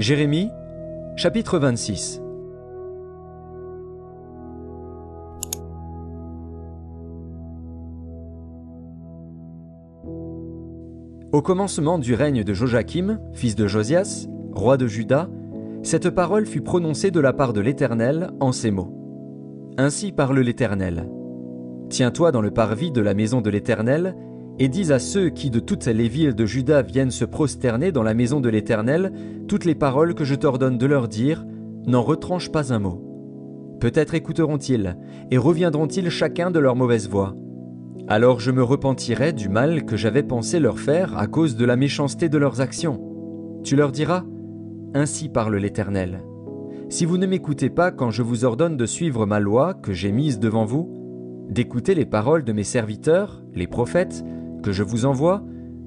Jérémie, chapitre 26. Au commencement du règne de Joachim, fils de Josias, roi de Juda, cette parole fut prononcée de la part de l'Éternel en ces mots. Ainsi parle l'Éternel. Tiens-toi dans le parvis de la maison de l'Éternel, et dis à ceux qui de toutes les villes de Juda viennent se prosterner dans la maison de l'Éternel toutes les paroles que je t'ordonne de leur dire, n'en retranche pas un mot. Peut-être écouteront-ils, et reviendront-ils chacun de leur mauvaise voie. Alors je me repentirai du mal que j'avais pensé leur faire à cause de la méchanceté de leurs actions. Tu leur diras, ainsi parle l'Éternel. Si vous ne m'écoutez pas quand je vous ordonne de suivre ma loi que j'ai mise devant vous, d'écouter les paroles de mes serviteurs, les prophètes, que je vous envoie,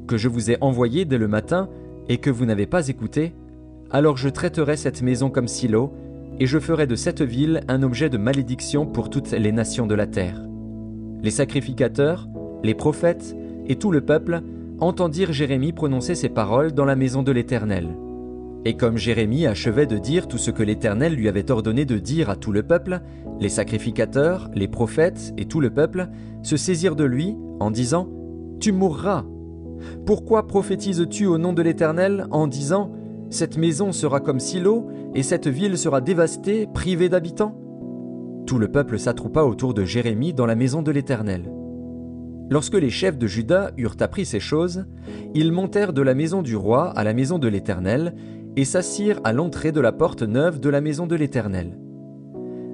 que je vous ai envoyés dès le matin et que vous n'avez pas écouté, alors je traiterai cette maison comme Silo, et je ferai de cette ville un objet de malédiction pour toutes les nations de la terre. Les sacrificateurs, les prophètes et tout le peuple entendirent Jérémie prononcer ces paroles dans la maison de l'Éternel. Et comme Jérémie achevait de dire tout ce que l'Éternel lui avait ordonné de dire à tout le peuple, les sacrificateurs, les prophètes et tout le peuple se saisirent de lui en disant « Tu mourras ! Pourquoi prophétises-tu au nom de l'Éternel en disant « Cette maison sera comme Silo et cette ville sera dévastée, privée d'habitants » ?» Tout le peuple s'attroupa autour de Jérémie dans la maison de l'Éternel. Lorsque les chefs de Juda eurent appris ces choses, ils montèrent de la maison du roi à la maison de l'Éternel et s'assirent à l'entrée de la porte neuve de la maison de l'Éternel.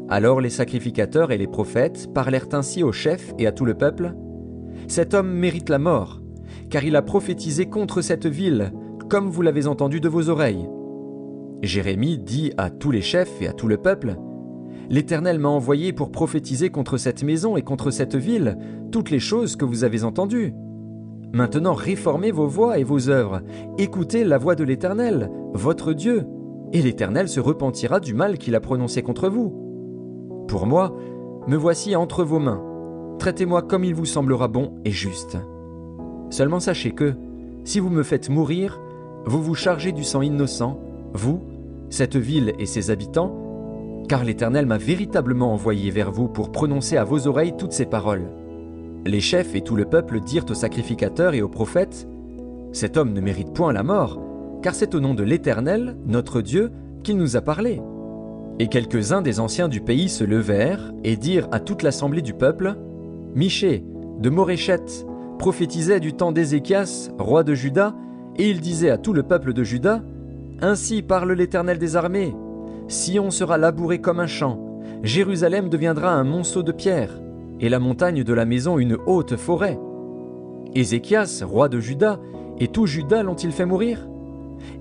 Alors les sacrificateurs et les prophètes parlèrent ainsi aux chefs et à tout le peuple. « Cet homme mérite la mort, car il a prophétisé contre cette ville, comme vous l'avez entendu de vos oreilles. » Jérémie dit à tous les chefs et à tout le peuple, « L'Éternel m'a envoyé pour prophétiser contre cette maison et contre cette ville toutes les choses que vous avez entendues. Maintenant réformez vos voies et vos œuvres, écoutez la voix de l'Éternel, votre Dieu, et l'Éternel se repentira du mal qu'il a prononcé contre vous. Pour moi, me voici entre vos mains. Traitez-moi comme il vous semblera bon et juste. Seulement sachez que, si vous me faites mourir, vous vous chargez du sang innocent, vous, cette ville et ses habitants, car l'Éternel m'a véritablement envoyé vers vous pour prononcer à vos oreilles toutes ces paroles. » Les chefs et tout le peuple dirent aux sacrificateurs et aux prophètes, « Cet homme ne mérite point la mort, car c'est au nom de l'Éternel, notre Dieu, qu'il nous a parlé. » Et quelques-uns des anciens du pays se levèrent et dirent à toute l'assemblée du peuple, « Michée, de Moréchette, prophétisait du temps d'Ézéchias, roi de Juda, et il disait à tout le peuple de Juda, « Ainsi parle l'Éternel des armées, Sion sera labouré comme un champ, Jérusalem deviendra un monceau de pierre, et la montagne de la maison une haute forêt. Ézéchias, roi de Juda, et tout Juda l'ont-ils fait mourir?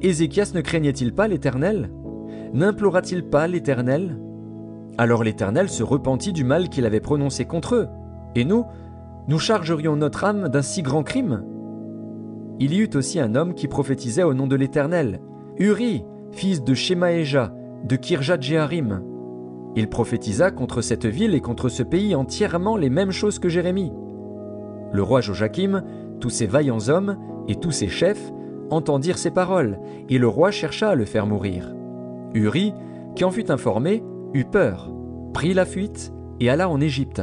Ézéchias ne craignait-il pas l'Éternel? N'implora-t-il pas l'Éternel? Alors l'Éternel se repentit du mal qu'il avait prononcé contre eux, et nous chargerions notre âme d'un si grand crime? Il y eut aussi un homme qui prophétisait au nom de l'Éternel, Uri, fils de Shemaéja, de Kirjat-Jéarim. Il prophétisa contre cette ville et contre ce pays entièrement les mêmes choses que Jérémie. Le roi Joachim, tous ses vaillants hommes et tous ses chefs entendirent ces paroles, et le roi chercha à le faire mourir. Uri, qui en fut informé, eut peur, prit la fuite et alla en Égypte.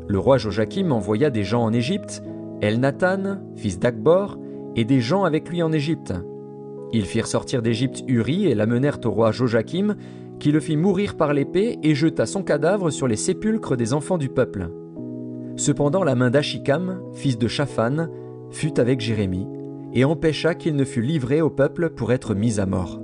Le roi Joachim envoya des gens en Égypte, Elnathan, fils d'Akbor, et des gens avec lui en Égypte. Ils firent sortir d'Égypte Uri et l'amenèrent au roi Joachim, qui le fit mourir par l'épée et jeta son cadavre sur les sépulcres des enfants du peuple. Cependant la main d'Achikam, fils de Shaphan, fut avec Jérémie, et empêcha qu'il ne fût livré au peuple pour être mis à mort.